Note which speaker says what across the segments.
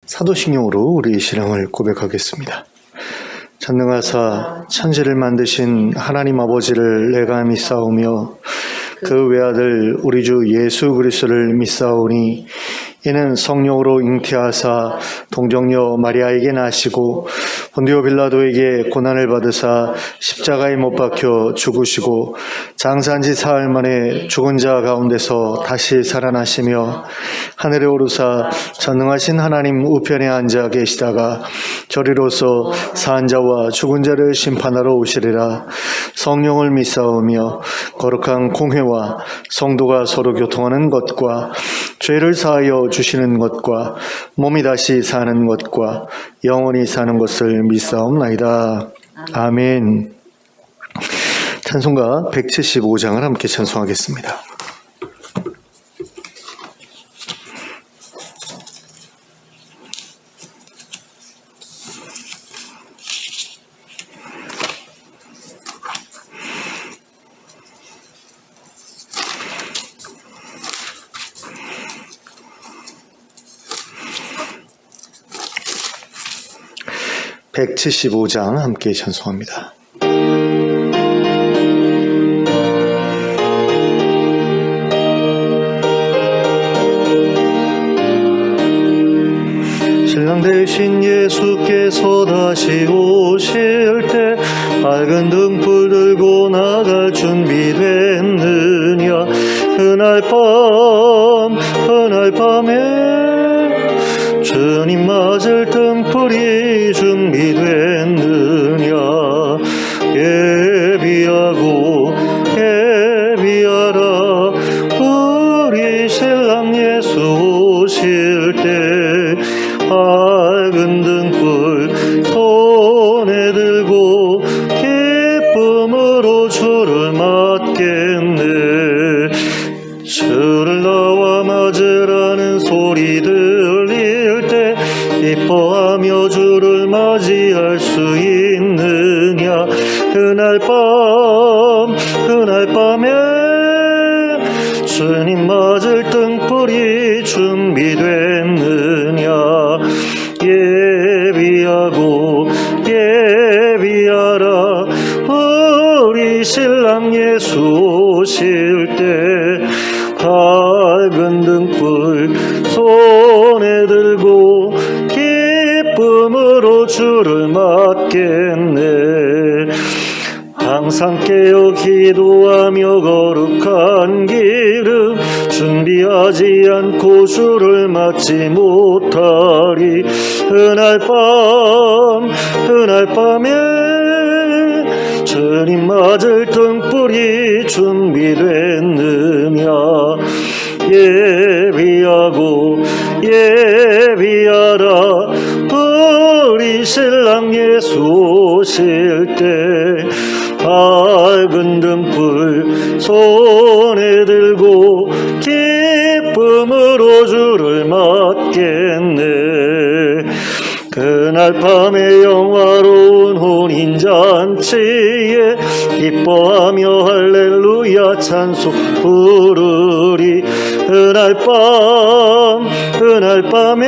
Speaker 1: 사도신경으로 우리의 신앙을 고백하겠습니다. 전능하사 천지를 만드신 하나님 아버지를 내가 믿사오며 그 외아들 우리 주 예수 그리스도를 믿사오니 이는 성령으로 잉태하사 동정녀 마리아에게 나시고 본디오 빌라도에게 고난을 받으사 십자가에 못 박혀 죽으시고 장사한 지 사흘 만에 죽은 자 가운데서 다시 살아나시며 하늘에 오르사 전능하신 하나님 우편에 앉아 계시다가 저리로서 산 자와 죽은 자를 심판하러 오시리라. 성령을 믿사오며 거룩한 공회와 성도가 서로 교통하는 것과 죄를 사하여 주시는 것과 몸이 다시 사는 것과 영원히 사는 것을 믿사옵나이다. 아멘. 찬송가 175장을 함께 찬송하겠습니다. (175장) 함께 찬송합니다. 신랑 되신 예수께서 다시 오실 때 밝은 등불 들고 나갈 준비됐느냐. 그날 밤에 주님 맞을 등불이 준비됐느냐. 예비하라 우리 신랑 예수 오실 때 밝은 등불 손에 들고 기쁨으로 주를 맞겠네. 주를 나와 맞으라는 소리 들릴 때 기뻐하며 주를 맞이할 수 있느냐. 그날 밤에 주님 맞을 등불이 준비됐느냐. 예비하라 우리 신랑 예수 오실 때 밝은 등불 손에 들고 기쁨으로 주를 맞겠네. 항상 깨어 기도하며 거룩한 기름 준비하지 않고 주를 맞지 못하리. 그날 밤에 주님 맞을 등불이 준비됐느냐. 예비하라 우리 신랑 예수 오실 때 밝은 등불 손에 들고 기쁨으로 주를 맞겠네. 그날 밤에 영화로운 혼인잔치에 기뻐하며 할렐루야 찬송 부르리. 그날 밤에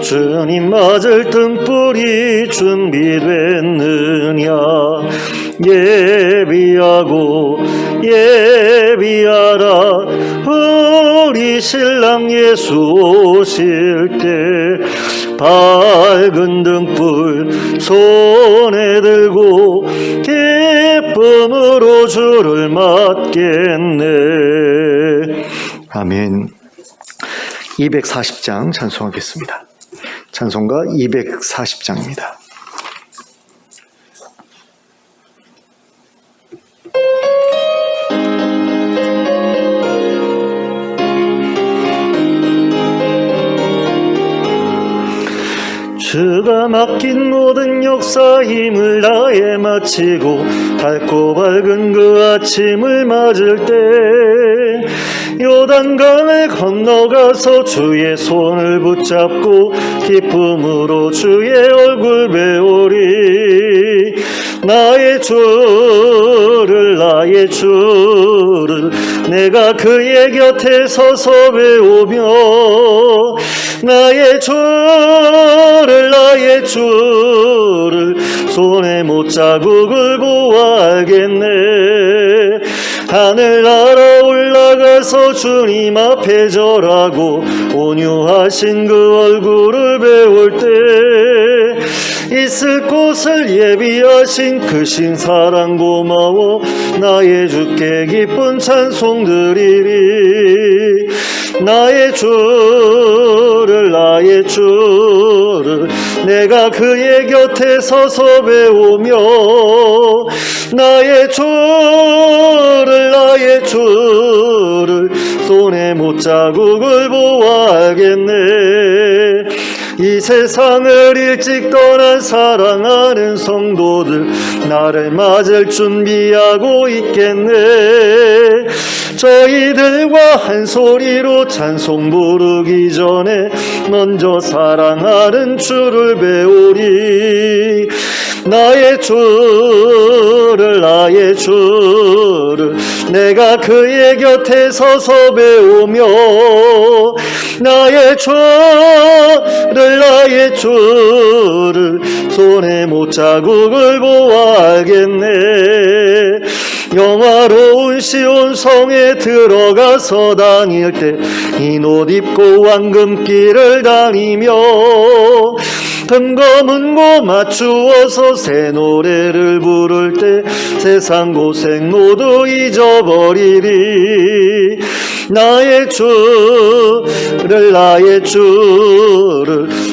Speaker 1: 주님 맞을 등불이 준비됐느냐. 예비하라 우리 신랑 예수 오실 때 밝은 등불 손에 들고 기쁨으로 주를 맞겠네. 아멘. 240장 찬송하겠습니다. 찬송가 240장입니다. 주가 맡긴 모든 역사 힘을 다해 마치고 밝고 밝은 그 아침을 맞을 때 요단강을 건너가서 주의 손을 붙잡고 기쁨으로 주의 얼굴 배우리. 나의 주를 내가 그의 곁에 서서 배우며 나의 주를 손에 못자국을 보아 알겠네. 하늘 날아 올라가서 주님 앞에 절하고 온유하신 그 얼굴을 배울 때 있을 곳을 예비하신 그 신사랑 고마워 나의 주께 기쁜 찬송드리리. 나의 주를 내가 그의 곁에 서서 배우며 나의 주를 손에 못자국을 보아 알겠네. 이 세상을 일찍 떠난 사랑하는 성도들 나를 맞을 준비하고 있겠네. 저희들과 한 소리로 찬송 부르기 전에 먼저 사랑하는 주를 배우리. 나의 주를 내가 그의 곁에 서서 배우며 나의 주를 손에 못자국을 보아 알겠네. 영화로운 시온 성에 들어가서 다닐 때 흰 옷 입고 황금길을 다니며 금검은고 맞추어서 새 노래를 부를 때 세상 고생 모두 잊어버리리. 나의 주를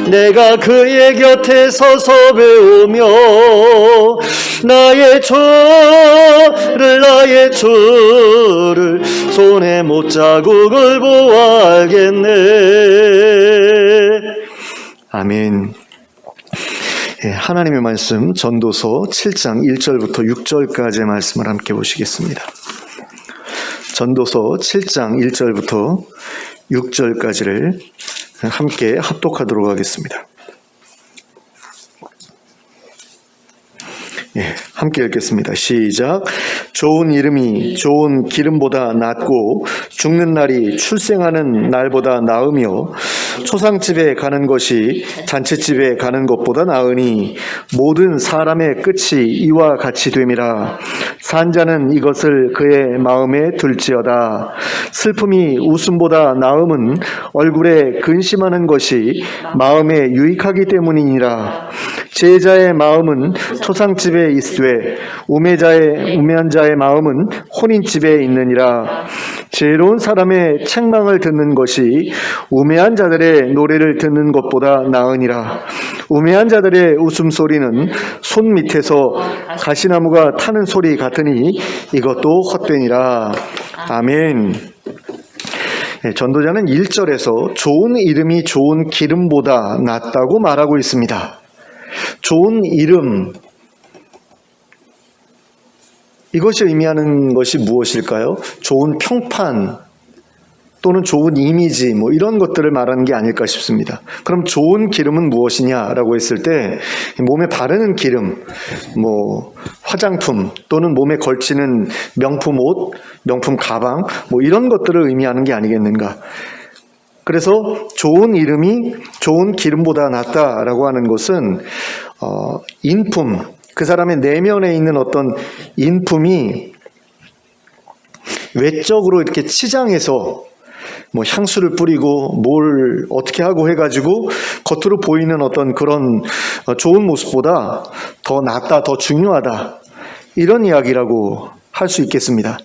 Speaker 1: 내가 그의 곁에 서서 배우며 나의 주를 손에 못자국을 보아 알겠네. 아멘. 하나님의 말씀 전도서 7장 1절부터 6절까지의 말씀을 함께 보시겠습니다. 전도서 7장 1절부터 6절까지를 함께 합독하도록 하겠습니다. 함께 읽겠습니다. 시작. 좋은 이름이 좋은 기름보다 낫고 죽는 날이 출생하는 날보다 나으며 초상집에 가는 것이 잔치집에 가는 것보다 나으니 모든 사람의 끝이 이와 같이 됨이라. 산 자는 이것을 그의 마음에 둘지어다. 슬픔이 웃음보다 나음은 얼굴에 근심하는 것이 마음에 유익하기 때문이니라. 제자의 마음은 초상집에 있으되 우매한 자의 마음은 혼인집에 있느니라. 지혜로운 사람의 책망을 듣는 것이 우매한 자들의 노래를 듣는 것보다 나으니라. 우매한 자들의 웃음소리는 손 밑에서 가시나무가 타는 소리 같으니 이것도 헛되니라. 아멘. 전도자는 1절에서 좋은 이름이 좋은 기름보다 낫다고 말하고 있습니다. 좋은 이름, 이것이 의미하는 것이 무엇일까요? 좋은 평판 또는 좋은 이미지 이런 것들을 말하는 게 아닐까 싶습니다. 그럼 좋은 기름은 무엇이냐라고 했을 때 몸에 바르는 기름, 화장품 또는 몸에 걸치는 명품 옷, 명품 가방 이런 것들을 의미하는 게 아니겠는가. 그래서 좋은 이름이 좋은 기름보다 낫다라고 하는 것은 인품, 그 사람의 내면에 있는 어떤 인품이 외적으로 이렇게 치장해서 향수를 뿌리고 뭘 어떻게 하고 해가지고 겉으로 보이는 어떤 그런 좋은 모습보다 더 낫다, 더 중요하다, 이런 이야기라고 할 수 있겠습니다.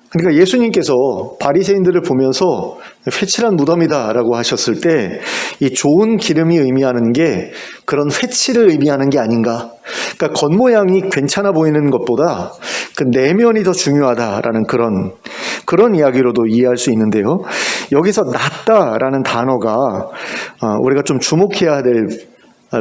Speaker 1: 그러니까 예수님께서 바리새인들을 보면서 회칠한 무덤이다 라고 하셨을 때 이 좋은 기름이 의미하는 게 그런 회칠을 의미하는 게 아닌가. 그러니까 겉모양이 괜찮아 보이는 것보다 그 내면이 더 중요하다라는 그런 이야기로도 이해할 수 있는데요. 여기서 낫다라는 단어가 우리가 좀 주목해야 될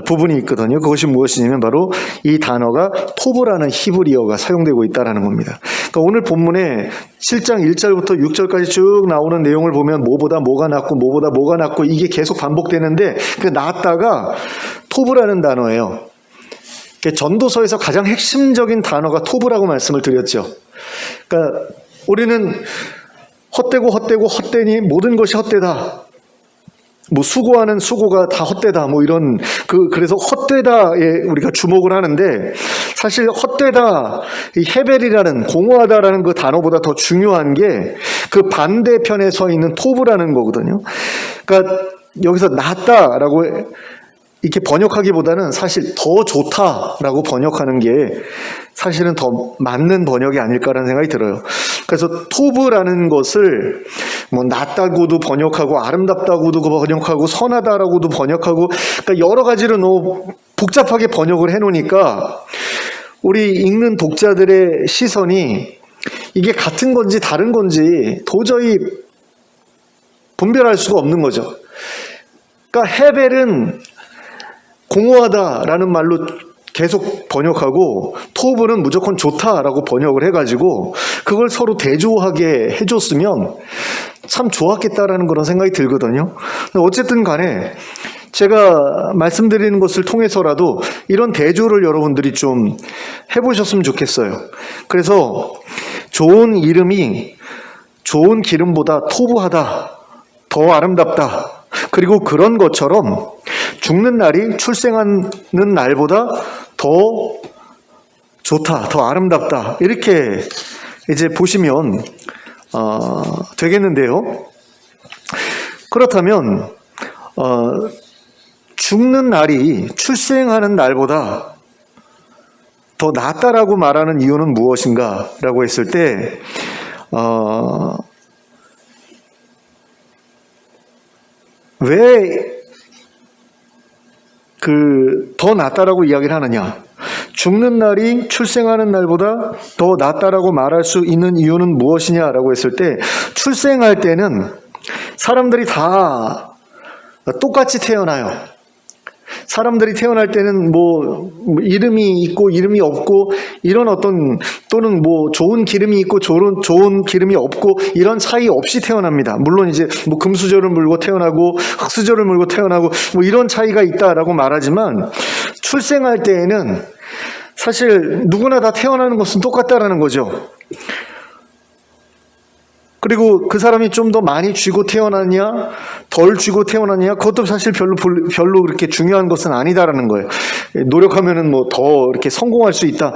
Speaker 1: 부분이 있거든요. 그것이 무엇이냐면 바로 이 단어가 토브라는 히브리어가 사용되고 있다는 겁니다. 그러니까 오늘 본문에 7장 1절부터 6절까지 쭉 나오는 내용을 보면 뭐보다 뭐가 낫고 이게 계속 반복되는데 그 낫다가 토브라는 단어예요. 전도서에서 가장 핵심적인 단어가 토부라고 말씀을 드렸죠. 그러니까 우리는 헛되니 모든 것이 헛되다. 뭐 수고하는 수고가 다 헛되다. 뭐 이런 그래서 헛되다에 우리가 주목을 하는데, 사실 헛되다, 이 헤벨이라는 공허하다라는 그 단어보다 더 중요한 게 그 반대편에 서 있는 토부라는 거거든요. 그러니까 여기서 낫다라고 이렇게 번역하기보다는 사실 더 좋다라고 번역하는 게 사실은 더 맞는 번역이 아닐까라는 생각이 들어요. 그래서 토브라는 것을 뭐 낫다고도 번역하고 아름답다고도 번역하고 선하다라고도 번역하고, 그러니까 여러 가지로 너무 복잡하게 번역을 해놓으니까 우리 읽는 독자들의 시선이 이게 같은 건지 다른 건지 도저히 분별할 수가 없는 거죠. 그러니까 헤벨은 공허하다라는 말로 계속 번역하고 토브는 무조건 좋다라고 번역을 해가지고 그걸 서로 대조하게 해줬으면 참 좋았겠다라는 그런 생각이 들거든요. 근데 어쨌든 간에 제가 말씀드리는 것을 통해서라도 이런 대조를 여러분들이 좀 해보셨으면 좋겠어요. 그래서 좋은 이름이 좋은 기름보다 토부하다, 더 아름답다. 그리고 그런 것처럼 죽는 날이 출생하는 날보다 더 좋다, 더 아름답다. 이렇게 이제 보시면 되겠는데요. 그렇다면 죽는 날이 출생하는 날보다 더 낫다라고 말하는 이유는 무엇인가? 라고 했을 때 왜 더 낫다라고 이야기를 하느냐? 죽는 날이 출생하는 날보다 더 낫다라고 말할 수 있는 이유는 무엇이냐라고 했을 때, 출생할 때는 사람들이 다 똑같이 태어나요. 사람들이 태어날 때는 뭐 이름이 있고 이름이 없고 이런 어떤, 또는 뭐 좋은 기름이 있고 좋은 기름이 없고 이런 차이 없이 태어납니다. 물론 이제 뭐 금수저를 물고 태어나고 흙수저를 물고 태어나고 뭐 이런 차이가 있다라고 말하지만, 출생할 때에는 사실 누구나 다 태어나는 것은 똑같다라는 거죠. 그리고 그 사람이 좀 더 많이 쥐고 태어났냐, 덜 쥐고 태어났냐, 그것도 사실 별로 그렇게 중요한 것은 아니다라는 거예요. 노력하면은 뭐 더 이렇게 성공할 수 있다.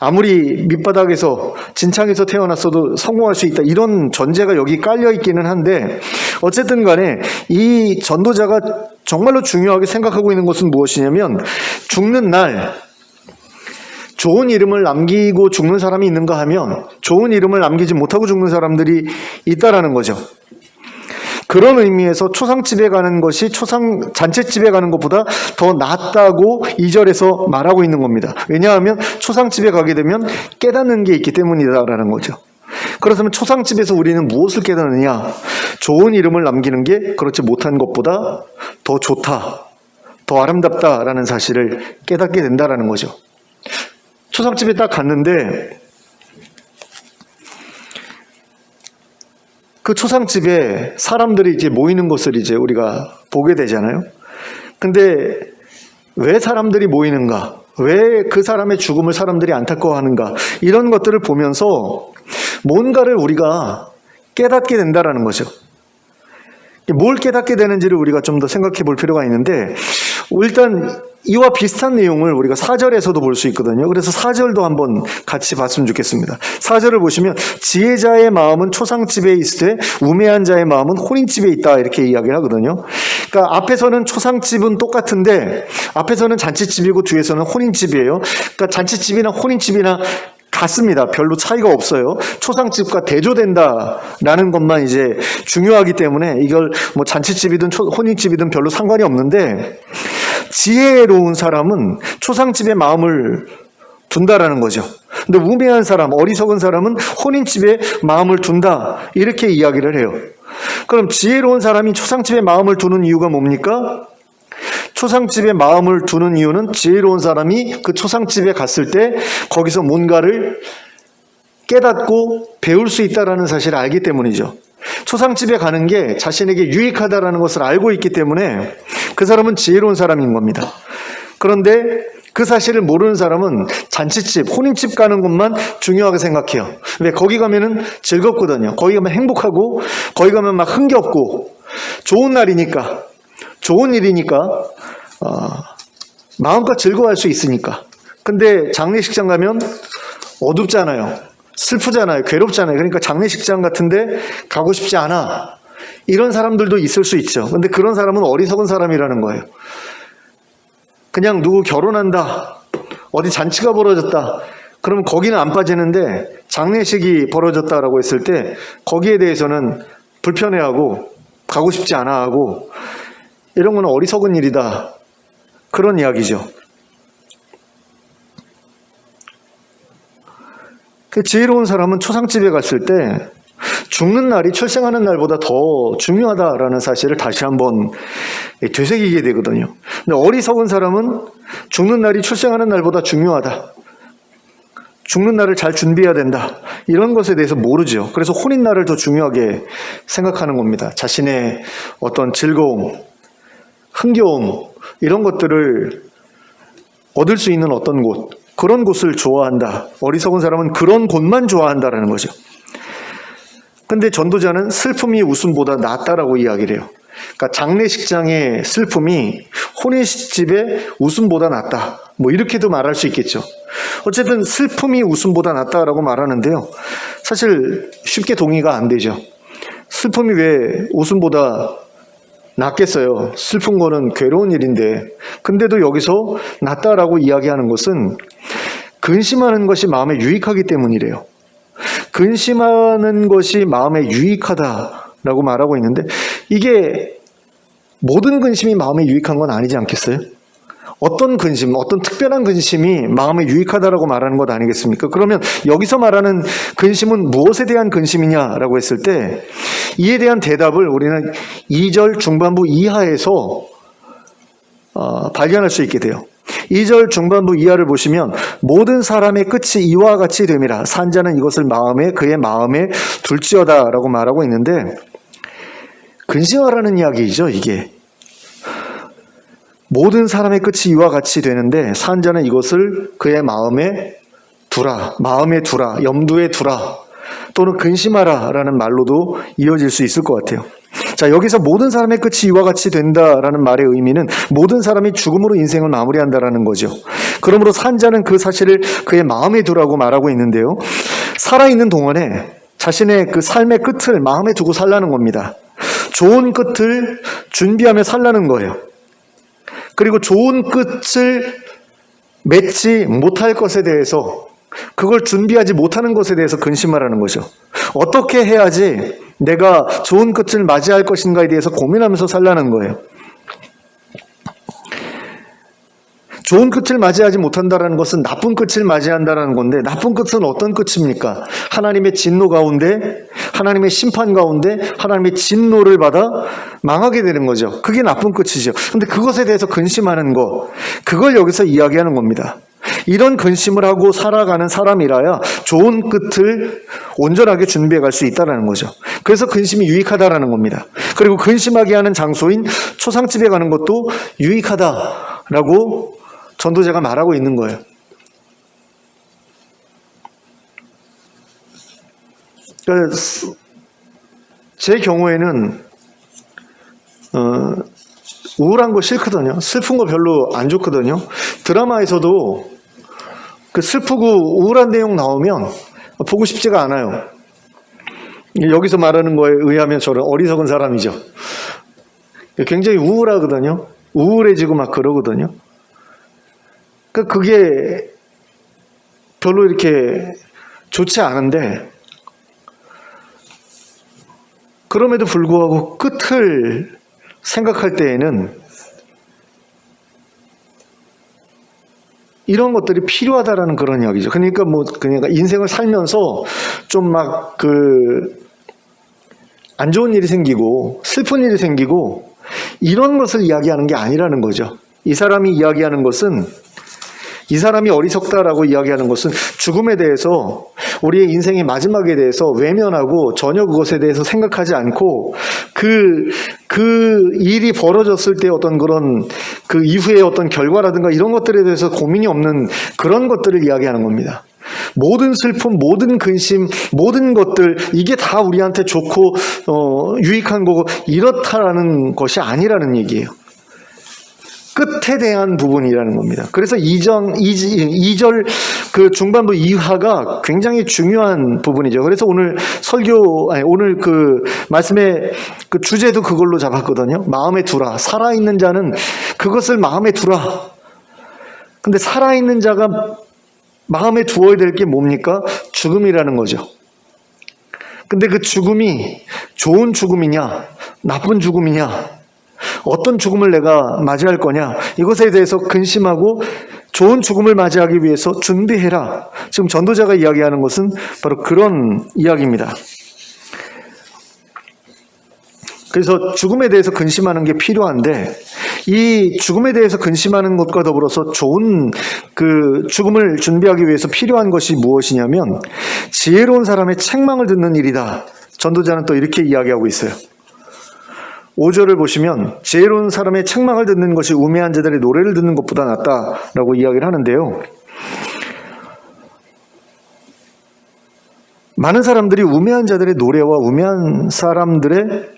Speaker 1: 아무리 밑바닥에서 진창에서 태어났어도 성공할 수 있다. 이런 전제가 여기 깔려 있기는 한데, 어쨌든 간에 이 전도자가 정말로 중요하게 생각하고 있는 것은 무엇이냐면, 죽는 날 좋은 이름을 남기고 죽는 사람이 있는가 하면 좋은 이름을 남기지 못하고 죽는 사람들이 있다라는 거죠. 그런 의미에서 초상집에 가는 것이 잔치집에 가는 것보다 더 낫다고 2절에서 말하고 있는 겁니다. 왜냐하면 초상집에 가게 되면 깨닫는 게 있기 때문이다라는 거죠. 그렇다면 초상집에서 우리는 무엇을 깨닫느냐? 좋은 이름을 남기는 게 그렇지 못한 것보다 더 좋다, 더 아름답다라는 사실을 깨닫게 된다라는 거죠. 초상집에 딱 갔는데 그 초상집에 사람들이 이제 모이는 것을 이제 우리가 보게 되잖아요. 근데 왜 사람들이 모이는가? 왜 그 사람의 죽음을 사람들이 안타까워하는가? 이런 것들을 보면서 뭔가를 우리가 깨닫게 된다라는 거죠. 뭘 깨닫게 되는지를 우리가 좀 더 생각해 볼 필요가 있는데, 일단 이와 비슷한 내용을 우리가 4절에서도 볼 수 있거든요. 그래서 4절도 한번 같이 봤으면 좋겠습니다. 4절을 보시면 지혜자의 마음은 초상집에 있으되 우매한 자의 마음은 혼인집에 있다, 이렇게 이야기를 하거든요. 그러니까 앞에서는 초상집은 똑같은데 앞에서는 잔치집이고 뒤에서는 혼인집이에요. 그러니까 잔치집이나 혼인집이나 같습니다. 별로 차이가 없어요. 초상집과 대조된다라는 것만 이제 중요하기 때문에 이걸 뭐 잔치집이든 혼인집이든 별로 상관이 없는데, 지혜로운 사람은 초상집에 마음을 둔다라는 거죠. 근데 우매한 사람, 어리석은 사람은 혼인집에 마음을 둔다, 이렇게 이야기를 해요. 그럼 지혜로운 사람이 초상집에 마음을 두는 이유가 뭡니까? 초상집에 마음을 두는 이유는 지혜로운 사람이 그 초상집에 갔을 때 거기서 뭔가를 깨닫고 배울 수 있다는 사실을 알기 때문이죠. 초상집에 가는 게 자신에게 유익하다는 것을 알고 있기 때문에 그 사람은 지혜로운 사람인 겁니다. 그런데 그 사실을 모르는 사람은 잔치집, 혼인집 가는 것만 중요하게 생각해요. 왜? 거기 가면은 즐겁거든요. 거기 가면 행복하고, 거기 가면 막 흥겹고, 좋은 날이니까, 좋은 일이니까, 마음껏 즐거워할 수 있으니까. 근데 장례식장 가면 어둡잖아요. 슬프잖아요. 괴롭잖아요. 그러니까 장례식장 같은데 가고 싶지 않아. 이런 사람들도 있을 수 있죠. 근데 그런 사람은 어리석은 사람이라는 거예요. 그냥 누구 결혼한다, 어디 잔치가 벌어졌다, 그러면 거기는 안 빠지는데 장례식이 벌어졌다라고 했을 때 거기에 대해서는 불편해하고 가고 싶지 않아 하고, 이런 건 어리석은 일이다, 그런 이야기죠. 그 지혜로운 사람은 초상집에 갔을 때 죽는 날이 출생하는 날보다 더 중요하다라는 사실을 다시 한번 되새기게 되거든요. 근데 어리석은 사람은 죽는 날이 출생하는 날보다 중요하다, 죽는 날을 잘 준비해야 된다, 이런 것에 대해서 모르죠. 그래서 혼인날을 더 중요하게 생각하는 겁니다. 자신의 어떤 즐거움, 흥겨움, 이런 것들을 얻을 수 있는 어떤 곳, 그런 곳을 좋아한다. 어리석은 사람은 그런 곳만 좋아한다라는 거죠. 근데 전도자는 슬픔이 웃음보다 낫다라고 이야기를 해요. 그러니까 장례식장의 슬픔이 혼인집의 웃음보다 낫다, 뭐 이렇게도 말할 수 있겠죠. 어쨌든 슬픔이 웃음보다 낫다라고 말하는데요, 사실 쉽게 동의가 안 되죠. 슬픔이 왜 웃음보다 낫겠어요? 슬픈 거는 괴로운 일인데. 근데도 여기서 낫다라고 이야기하는 것은 근심하는 것이 마음에 유익하기 때문이래요. 근심하는 것이 마음에 유익하다라고 말하고 있는데, 이게 모든 근심이 마음에 유익한 건 아니지 않겠어요? 어떤 근심, 어떤 특별한 근심이 마음에 유익하다라고 말하는 것 아니겠습니까? 그러면 여기서 말하는 근심은 무엇에 대한 근심이냐라고 했을 때, 이에 대한 대답을 우리는 2절 중반부 이하에서 발견할 수 있게 돼요. 2절 중반부 이하를 보시면 모든 사람의 끝이 이와 같이 됨이라, 산자는 이것을 그의 마음에 둘지어다라고 말하고 있는데, 근심하라는 이야기죠. 이게 모든 사람의 끝이 이와 같이 되는데 산자는 이것을 그의 마음에 두라, 염두에 두라, 또는 근심하라 라는 말로도 이어질 수 있을 것 같아요. 자, 여기서 모든 사람의 끝이 이와 같이 된다라는 말의 의미는 모든 사람이 죽음으로 인생을 마무리한다라는 거죠. 그러므로 산자는 그 사실을 그의 마음에 두라고 말하고 있는데요, 살아있는 동안에 자신의 그 삶의 끝을 마음에 두고 살라는 겁니다. 좋은 끝을 준비하며 살라는 거예요. 그리고 좋은 끝을 맺지 못할 것에 대해서, 그걸 준비하지 못하는 것에 대해서 근심하라는 거죠. 어떻게 해야지 내가 좋은 끝을 맞이할 것인가에 대해서 고민하면서 살라는 거예요. 좋은 끝을 맞이하지 못한다는 것은 나쁜 끝을 맞이한다는 건데, 나쁜 끝은 어떤 끝입니까? 하나님의 진노 가운데, 하나님의 심판 가운데 하나님의 진노를 받아 망하게 되는 거죠. 그게 나쁜 끝이죠. 근데 그것에 대해서 근심하는 거, 그걸 여기서 이야기하는 겁니다. 이런 근심을 하고 살아가는 사람이라야 좋은 끝을 온전하게 준비해 갈 수 있다는 거죠. 그래서 근심이 유익하다라는 겁니다. 그리고 근심하게 하는 장소인 초상집에 가는 것도 유익하다라고 전도자가 말하고 있는 거예요. 그러니까 제 경우에는 우울한 거 싫거든요. 슬픈 거 별로 안 좋거든요. 드라마에서도 그 슬프고 우울한 내용 나오면 보고 싶지가 않아요. 여기서 말하는 거에 의하면 저는 어리석은 사람이죠. 굉장히 우울하거든요. 우울해지고 막 그러거든요. 그러니까 그게 별로 이렇게 좋지 않은데, 그럼에도 불구하고 끝을 생각할 때에는 이런 것들이 필요하다라는 그런 이야기죠. 그러니까 인생을 살면서 좀 막 안 좋은 일이 생기고 슬픈 일이 생기고 이런 것을 이야기하는 게 아니라는 거죠. 이 사람이 이야기하는 것은, 이 사람이 어리석다라고 이야기하는 것은 죽음에 대해서 우리의 인생의 마지막에 대해서 외면하고 전혀 그것에 대해서 생각하지 않고 그 일이 벌어졌을 때 어떤 그런 그 이후의 어떤 결과라든가 이런 것들에 대해서 고민이 없는 그런 것들을 이야기하는 겁니다. 모든 슬픔, 모든 근심, 모든 것들 이게 다 우리한테 좋고 유익한 거고 이렇다라는 것이 아니라는 얘기예요. 끝에 대한 부분이라는 겁니다. 그래서 2절 그 중반부 이하가 굉장히 중요한 부분이죠. 그래서 오늘 오늘 그 말씀의 그 주제도 그걸로 잡았거든요. 마음에 두라. 살아있는 자는 그것을 마음에 두라. 근데 살아있는 자가 마음에 두어야 될 게 뭡니까? 죽음이라는 거죠. 근데 그 죽음이 좋은 죽음이냐, 나쁜 죽음이냐, 어떤 죽음을 내가 맞이할 거냐, 이것에 대해서 근심하고 좋은 죽음을 맞이하기 위해서 준비해라. 지금 전도자가 이야기하는 것은 바로 그런 이야기입니다. 그래서 죽음에 대해서 근심하는 게 필요한데, 이 죽음에 대해서 근심하는 것과 더불어서 좋은 그 죽음을 준비하기 위해서 필요한 것이 무엇이냐면 지혜로운 사람의 책망을 듣는 일이다. 전도자는 또 이렇게 이야기하고 있어요. 5절을 보시면 지혜로운 사람의 책망을 듣는 것이 우매한 자들의 노래를 듣는 것보다 낫다라고 이야기를 하는데요. 많은 사람들이 우매한 자들의 노래와 우매한 사람들의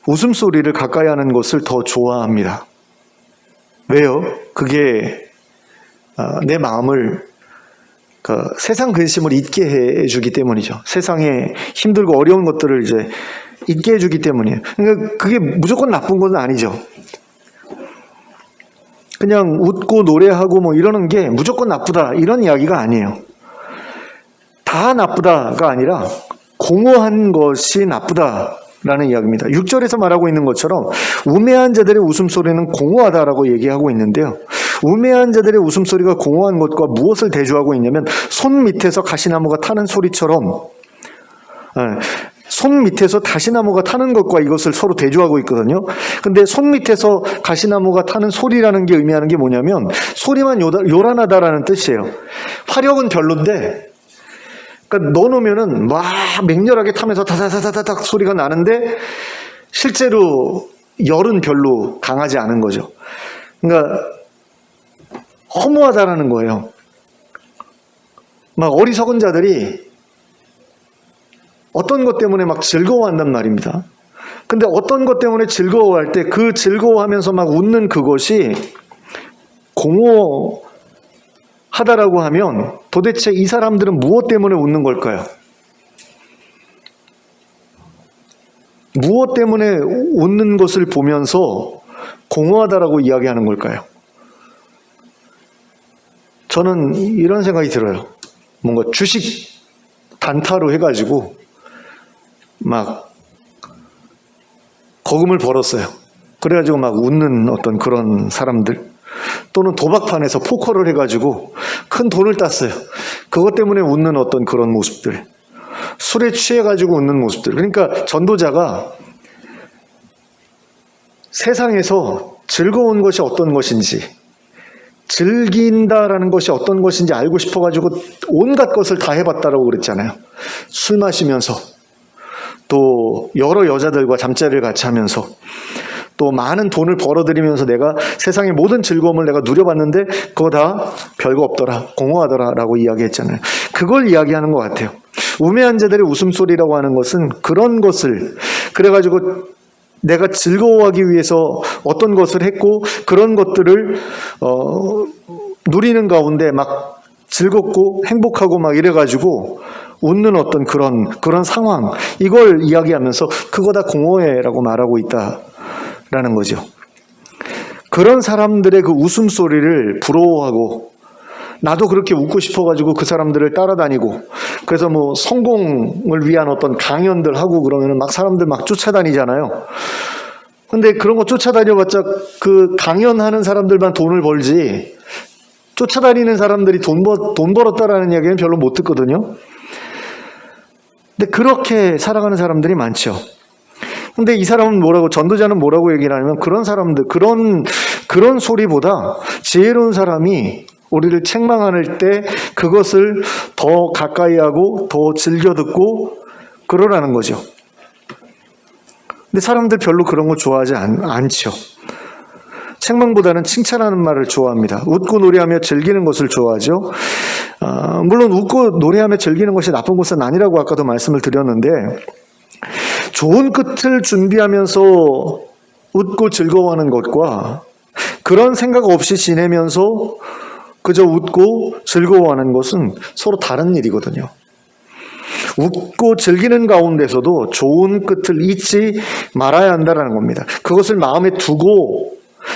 Speaker 1: 웃음소리를 가까이 하는 것을 더 좋아합니다. 왜요? 그게 내 마음을 세상 근심을 잊게 해주기 때문이죠. 세상에 힘들고 어려운 것들을 이제 잊게 해주기 때문이에요. 그러니까 그게 무조건 나쁜 건 아니죠. 그냥 웃고 노래하고 뭐 이러는 게 무조건 나쁘다 이런 이야기가 아니에요. 다 나쁘다가 아니라 공허한 것이 나쁘다라는 이야기입니다. 6절에서 말하고 있는 것처럼 우매한 자들의 웃음소리는 공허하다라고 얘기하고 있는데요. 우매한 자들의 웃음소리가 공허한 것과 무엇을 대조하고 있냐면 손 밑에서 가시나무가 타는 소리처럼, 손 밑에서 가시나무가 타는 것과 이것을 서로 대조하고 있거든요. 근데 손 밑에서 가시나무가 타는 소리라는 게 의미하는 게 뭐냐면 소리만 요란하다라는 뜻이에요. 화력은 별론데, 그러니까 넣어놓으면은 막 맹렬하게 타면서 다다다다닥 소리가 나는데 실제로 열은 별로 강하지 않은 거죠. 그러니까 허무하다라는 거예요. 막 어리석은 자들이 어떤 것 때문에 막 즐거워한단 말입니다. 근데 어떤 것 때문에 즐거워할 때 그 즐거워하면서 막 웃는 그것이 공허하다라고 하면 도대체 이 사람들은 무엇 때문에 웃는 걸까요? 무엇 때문에 웃는 것을 보면서 공허하다라고 이야기하는 걸까요? 저는 이런 생각이 들어요. 뭔가 주식 단타로 해가지고 막 거금을 벌었어요. 그래가지고 막 웃는 어떤 그런 사람들, 또는 도박판에서 포커를 해가지고 큰 돈을 땄어요. 그것 때문에 웃는 어떤 그런 모습들, 술에 취해가지고 웃는 모습들. 그러니까 전도자가 세상에서 즐거운 것이 어떤 것인지, 즐긴다라는 것이 어떤 것인지 알고 싶어가지고 온갖 것을 다 해봤다라고 그랬잖아요. 술 마시면서, 또 여러 여자들과 잠자리를 같이 하면서, 또 많은 돈을 벌어들이면서 내가 세상의 모든 즐거움을 내가 누려봤는데 그거 다 별거 없더라, 공허하더라 라고 이야기했잖아요. 그걸 이야기하는 것 같아요. 우매한 자들의 웃음소리라고 하는 것은 그런 것을, 그래가지고 내가 즐거워하기 위해서 어떤 것을 했고 그런 것들을 누리는 가운데 막 즐겁고 행복하고 막 이래가지고 웃는 어떤 그런 상황, 이걸 이야기하면서 그거 다 공허해라고 말하고 있다라는 거죠. 그런 사람들의 그 웃음소리를 부러워하고, 나도 그렇게 웃고 싶어가지고 그 사람들을 따라다니고, 그래서 뭐 성공을 위한 어떤 강연들 하고 그러면은 막 사람들 막 쫓아다니잖아요. 근데 그런 거 쫓아다녀봤자 그 강연하는 사람들만 돈을 벌지, 쫓아다니는 사람들이 돈 벌었다라는 이야기는 별로 못 듣거든요. 근데 그렇게 살아가는 사람들이 많죠. 근데 이 사람은 전도자는 뭐라고 얘기를 하냐면, 그런 사람들, 그런 소리보다 지혜로운 사람이 우리를 책망할 때 그것을 더 가까이 하고 더 즐겨 듣고 그러라는 거죠. 근데 사람들 별로 그런 거 좋아하지 않죠. 책망보다는 칭찬하는 말을 좋아합니다. 웃고 노래하며 즐기는 것을 좋아하죠. 물론 웃고 노래하며 즐기는 것이 나쁜 것은 아니라고 아까도 말씀을 드렸는데, 좋은 끝을 준비하면서 웃고 즐거워하는 것과 그런 생각 없이 지내면서 그저 웃고 즐거워하는 것은 서로 다른 일이거든요. 웃고 즐기는 가운데서도 좋은 끝을 잊지 말아야 한다는 겁니다. 그것을 마음에 두고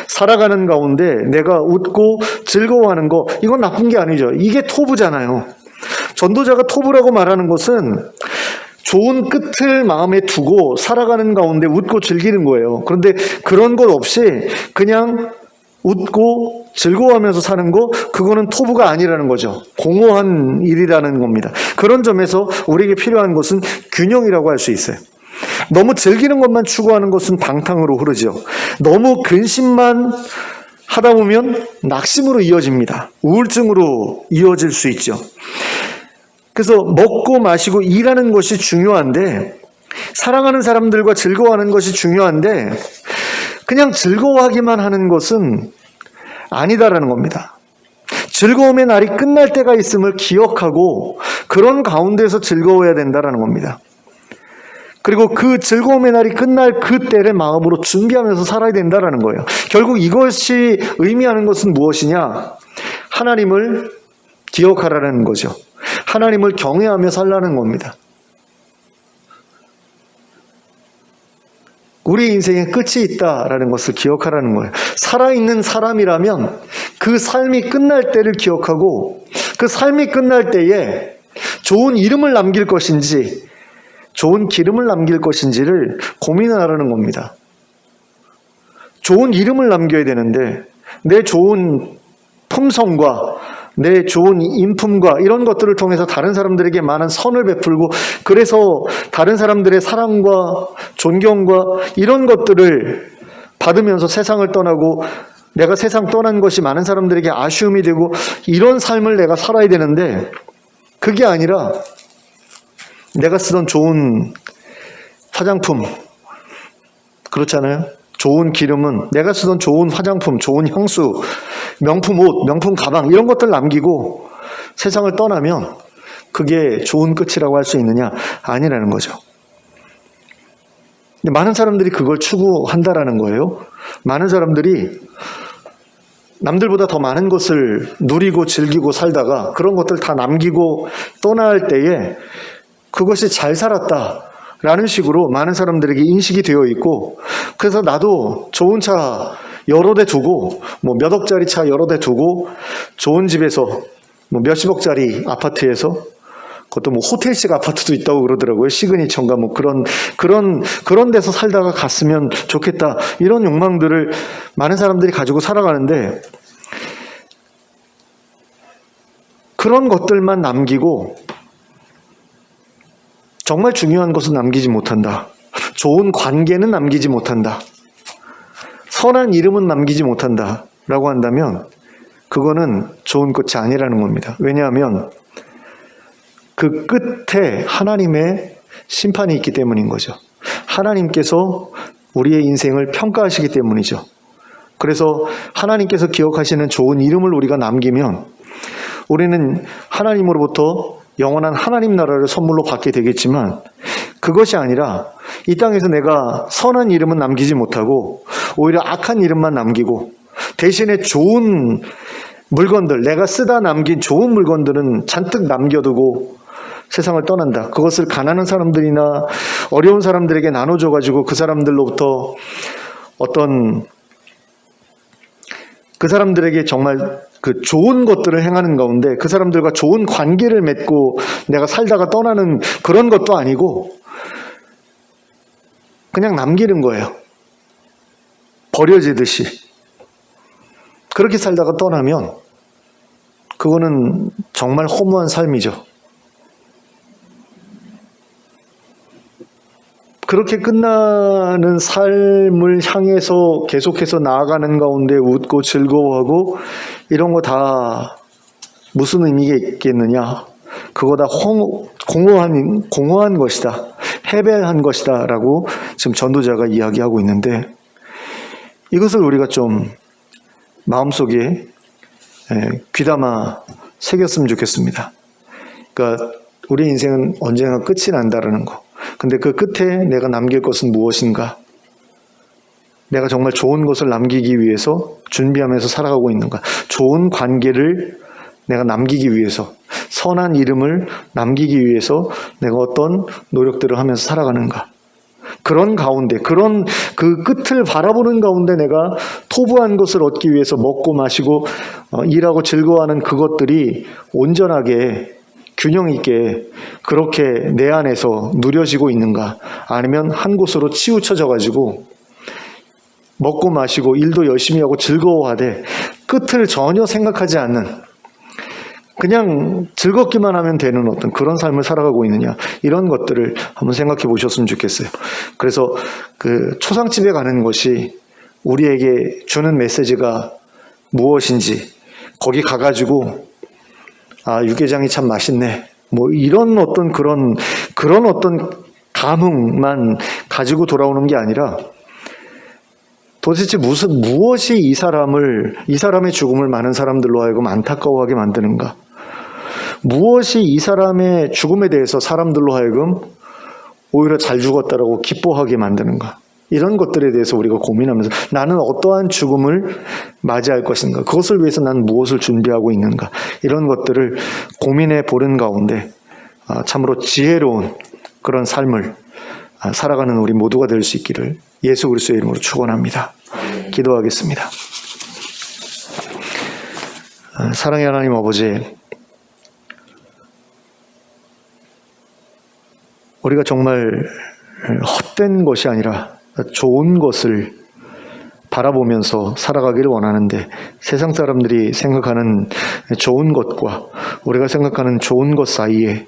Speaker 1: 살아가는 가운데 내가 웃고 즐거워하는 거, 이건 나쁜 게 아니죠. 이게 토부잖아요. 전도자가 토부라고 말하는 것은 좋은 끝을 마음에 두고 살아가는 가운데 웃고 즐기는 거예요. 그런데 그런 것 없이 그냥 웃고 즐거워하면서 사는 거, 그거는 토부가 아니라는 거죠. 공허한 일이라는 겁니다. 그런 점에서 우리에게 필요한 것은 균형이라고 할 수 있어요. 너무 즐기는 것만 추구하는 것은 방탕으로 흐르죠. 너무 근심만 하다 보면 낙심으로 이어집니다. 우울증으로 이어질 수 있죠. 그래서 먹고 마시고 일하는 것이 중요한데, 사랑하는 사람들과 즐거워하는 것이 중요한데, 그냥 즐거워하기만 하는 것은 아니다라는 겁니다. 즐거움의 날이 끝날 때가 있음을 기억하고 그런 가운데서 즐거워해야 된다라는 겁니다. 그리고 그 즐거움의 날이 끝날 그 때를 마음으로 준비하면서 살아야 된다라는 거예요. 결국 이것이 의미하는 것은 무엇이냐? 하나님을 기억하라는 거죠. 하나님을 경외하며 살라는 겁니다. 우리 인생에 끝이 있다라는 것을 기억하라는 거예요. 살아있는 사람이라면 그 삶이 끝날 때를 기억하고 그 삶이 끝날 때에 좋은 이름을 남길 것인지 좋은 기름을 남길 것인지를 고민하라는 겁니다. 좋은 이름을 남겨야 되는데 내 좋은 품성과 내 좋은 인품과 이런 것들을 통해서 다른 사람들에게 많은 선을 베풀고, 그래서 다른 사람들의 사랑과 존경과 이런 것들을 받으면서 세상을 떠나고, 내가 세상 떠난 것이 많은 사람들에게 아쉬움이 되고, 이런 삶을 내가 살아야 되는데, 그게 아니라 내가 쓰던 좋은 화장품, 그렇잖아요. 좋은 기름은, 내가 쓰던 좋은 화장품, 좋은 향수, 명품 옷, 명품 가방, 이런 것들 남기고 세상을 떠나면 그게 좋은 끝이라고 할 수 있느냐? 아니라는 거죠. 근데 많은 사람들이 그걸 추구한다라는 거예요. 많은 사람들이 남들보다 더 많은 것을 누리고 즐기고 살다가 그런 것들 다 남기고 떠날 때에 그것이 잘 살았다라는 식으로 많은 사람들에게 인식이 되어 있고, 그래서 나도 좋은 차 여러 대 두고, 몇 억짜리 차 여러 대 두고, 좋은 집에서 몇십억짜리 아파트에서, 그것도 호텔식 아파트도 있다고 그러더라고요. 시그니처인가 그런 데서 살다가 갔으면 좋겠다, 이런 욕망들을 많은 사람들이 가지고 살아가는데, 그런 것들만 남기고 정말 중요한 것은 남기지 못한다. 좋은 관계는 남기지 못한다. 선한 이름은 남기지 못한다 라고 한다면 그거는 좋은 끝이 아니라는 겁니다. 왜냐하면 그 끝에 하나님의 심판이 있기 때문인 거죠. 하나님께서 우리의 인생을 평가하시기 때문이죠. 그래서 하나님께서 기억하시는 좋은 이름을 우리가 남기면 우리는 하나님으로부터 영원한 하나님 나라를 선물로 받게 되겠지만, 그것이 아니라 이 땅에서 내가 선한 이름은 남기지 못하고 오히려 악한 이름만 남기고, 대신에 좋은 물건들, 내가 쓰다 남긴 좋은 물건들은 잔뜩 남겨두고 세상을 떠난다. 그것을 가난한 사람들이나 어려운 사람들에게 나눠줘가지고 그 사람들로부터 그 사람들에게 정말 그 좋은 것들을 행하는 가운데 그 사람들과 좋은 관계를 맺고 내가 살다가 떠나는 그런 것도 아니고 그냥 남기는 거예요. 버려지듯이. 그렇게 살다가 떠나면 그거는 정말 허무한 삶이죠. 그렇게 끝나는 삶을 향해서 계속해서 나아가는 가운데 웃고 즐거워하고 이런 거 다 무슨 의미가 있겠느냐? 그거 다 공허한 것이다. 해배한 것이다. 라고 지금 전도자가 이야기하고 있는데, 이것을 우리가 좀 마음속에 귀담아 새겼으면 좋겠습니다. 그러니까 우리 인생은 언젠가 끝이 난다라는 거. 근데 그 끝에 내가 남길 것은 무엇인가? 내가 정말 좋은 것을 남기기 위해서 준비하면서 살아가고 있는가? 좋은 관계를 내가 남기기 위해서, 선한 이름을 남기기 위해서 내가 어떤 노력들을 하면서 살아가는가? 그런 가운데, 그런 그 끝을 바라보는 가운데 내가 토부한 것을 얻기 위해서 먹고 마시고 일하고 즐거워하는 그것들이 온전하게 균형 있게 그렇게 내 안에서 누려지고 있는가? 아니면 한 곳으로 치우쳐져 가지고 먹고 마시고 일도 열심히 하고 즐거워하되 끝을 전혀 생각하지 않는, 그냥 즐겁기만 하면 되는 어떤 그런 삶을 살아가고 있느냐, 이런 것들을 한번 생각해 보셨으면 좋겠어요. 그래서 그 초상집에 가는 것이 우리에게 주는 메시지가 무엇인지, 거기 가가지고 육개장이 참 맛있네, 뭐 이런 어떤 그런 어떤 감흥만 가지고 돌아오는 게 아니라, 도대체 무엇이 이 사람의 죽음을 많은 사람들로 하여금 안타까워하게 만드는가? 무엇이 이 사람의 죽음에 대해서 사람들로 하여금 오히려 잘 죽었다라고 기뻐하게 만드는가? 이런 것들에 대해서 우리가 고민하면서 나는 어떠한 죽음을 맞이할 것인가? 그것을 위해서 나는 무엇을 준비하고 있는가? 이런 것들을 고민해 보는 가운데 참으로 지혜로운 그런 삶을 살아가는 우리 모두가 될 수 있기를 예수 그리스도의 이름으로 축원합니다. 기도하겠습니다. 사랑의 하나님 아버지, 우리가 정말 헛된 것이 아니라 좋은 것을 바라보면서 살아가기를 원하는데, 세상 사람들이 생각하는 좋은 것과 우리가 생각하는 좋은 것 사이에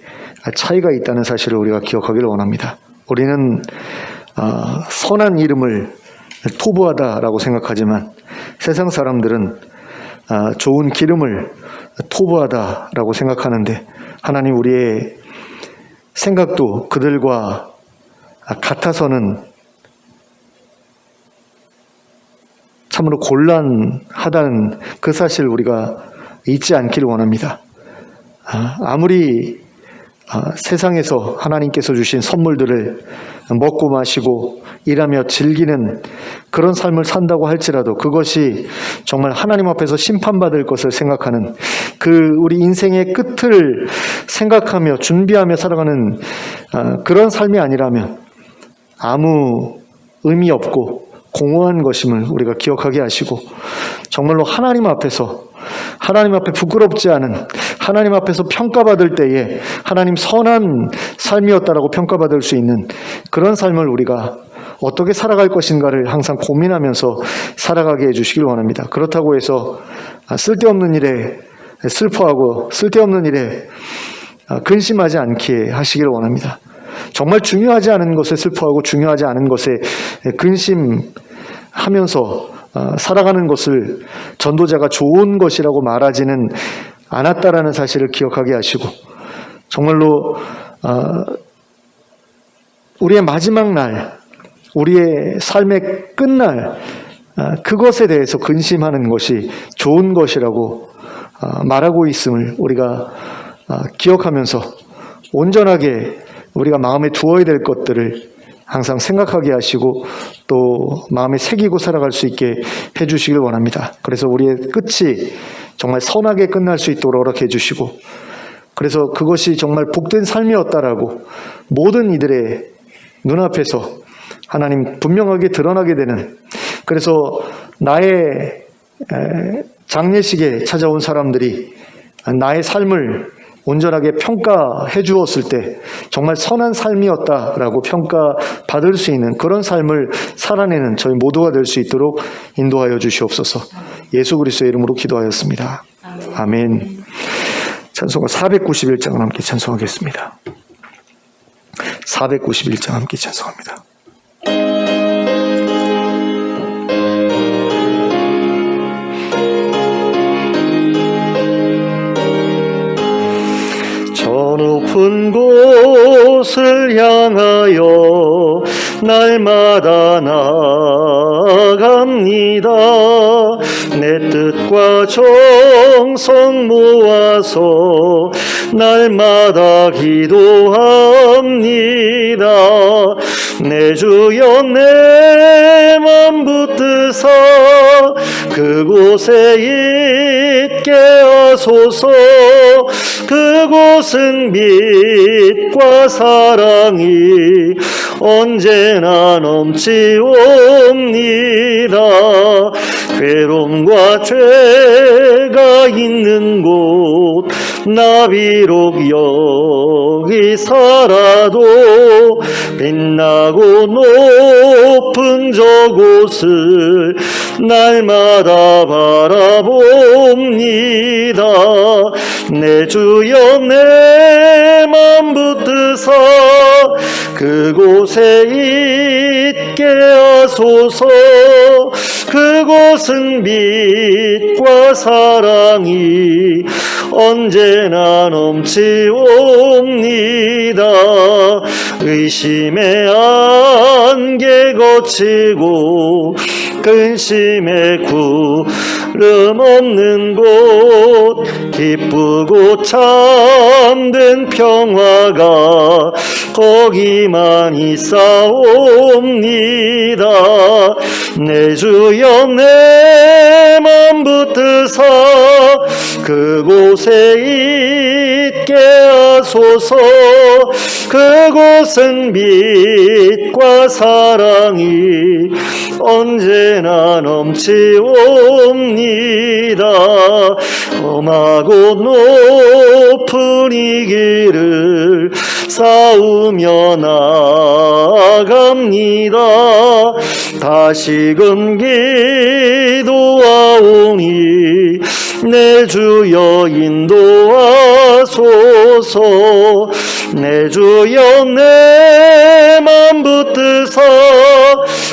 Speaker 1: 차이가 있다는 사실을 우리가 기억하기를 원합니다. 우리는 선한 이름을 토부하다라고 생각하지만 세상 사람들은 좋은 기름을 토부하다라고 생각하는데, 하나님, 우리의 생각도 그들과 같아서는 참으로 곤란하다는 그 사실을 우리가 잊지 않기를 원합니다. 아무리 세상에서 하나님께서 주신 선물들을 먹고 마시고 일하며 즐기는 그런 삶을 산다고 할지라도, 그것이 정말 하나님 앞에서 심판받을 것을 생각하는 그 우리 인생의 끝을 생각하며 준비하며 살아가는 그런 삶이 아니라면 아무 의미 없고 공허한 것임을 우리가 기억하게 하시고, 정말로 하나님 앞에 부끄럽지 않은, 하나님 앞에서 평가받을 때에 하나님 선한 삶이었다라고 평가받을 수 있는 그런 삶을 우리가 어떻게 살아갈 것인가를 항상 고민하면서 살아가게 해주시길 원합니다. 그렇다고 해서 쓸데없는 일에 슬퍼하고 쓸데없는 일에 근심하지 않게 하시길 원합니다. 정말 중요하지 않은 것에 슬퍼하고 중요하지 않은 것에 근심하면서 살아가는 것을 전도자가 좋은 것이라고 말하지는 않았다라는 사실을 기억하게 하시고, 정말로 우리의 마지막 날, 우리의 삶의 끝날, 그것에 대해서 근심하는 것이 좋은 것이라고 말하고 있음을 우리가 기억하면서 온전하게 우리가 마음에 두어야 될 것들을 항상 생각하게 하시고 또 마음에 새기고 살아갈 수 있게 해주시길 원합니다. 그래서 우리의 끝이 정말 선하게 끝날 수 있도록 허락해 주시고, 그래서 그것이 정말 복된 삶이었다라고 모든 이들의 눈앞에서 하나님 분명하게 드러나게 되는, 그래서 나의 장례식에 찾아온 사람들이 나의 삶을 온전하게 평가해 주었을 때 정말 선한 삶이었다라고 평가받을 수 있는 그런 삶을 살아내는 저희 모두가 될 수 있도록 인도하여 주시옵소서. 예수 그리스도의 이름으로 기도하였습니다. 아멘. 찬송가 491장을 함께 찬송하겠습니다. 491장 함께 찬송합니다. 높은 곳을 향하여 날마다 나아갑니다. 내 뜻과 정성 모아서 날마다 기도합니다. 내 주여 내 맘 붙드사 그곳에 있게 하소서. 그곳은 빛과 사랑이 언제나 넘치옵니다. 괴로움과 죄가 있는 곳 나 비록 여기 살아도 빛나고 높은 저곳을 날마다 바라봅니다. 내 주여 내 맘 붙드사 그곳에 있게 하소서. 그곳은 빛과 사랑이 언제나 넘치옵니다. 의심의 안개 거치고 근심의 구름 없는 곳 기쁘고 참된 평화가 거기만 있사옵니다. 내 주여 내 맘 붙드사 그곳에 있게 하소서. 그곳은 빛과 사랑이 언제나 넘치옵니다. 험하고 높은 이 길을 싸우며 나아갑니다. 다시금 기도하오니 내 주여 인도하소서. 내 주여 내 맘 붙드사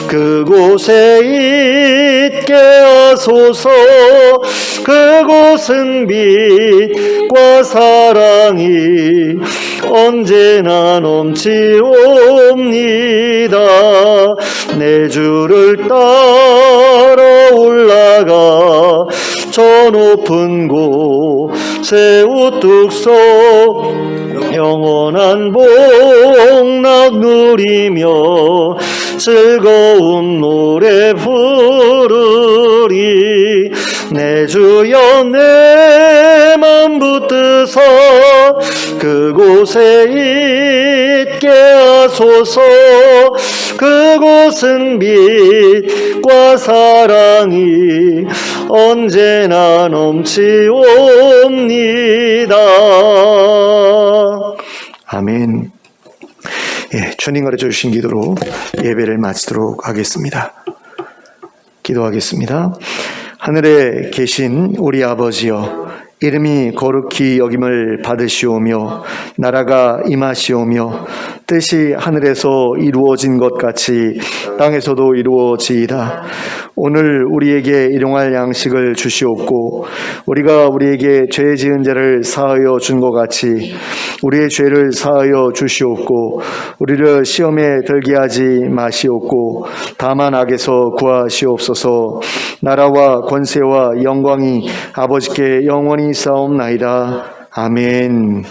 Speaker 1: 그곳에 있게 하소서. 그곳은 빛과 사랑이 언제나 넘치옵니다. 내 주를 따라 올라가 저 높은 곳에 우뚝 서 영원한 복락 누리며 즐거운 노래 부르리. 내 주여 내 맘 붙드사 그곳에 있게 하소서. 그곳은 빛과 사랑이 언제나 넘치옵니다. 아멘. 주님 가르쳐 주신 기도로 예배를 마치도록 하겠습니다. 기도하겠습니다. 하늘에 계신 우리 아버지여, 이름이 거룩히 여김을 받으시오며 나라가 임하시오며 뜻이 하늘에서 이루어진 것 같이 땅에서도 이루어지이다. 오늘 우리에게 일용할 양식을 주시옵고 우리가 우리에게 죄 지은 자를 사하여 준 것 같이 우리의 죄를 사하여 주시옵고 우리를 시험에 들게 하지 마시옵고 다만 악에서 구하시옵소서. 나라와 권세와 영광이 아버지께 영원히 싸움나이다. 아멘.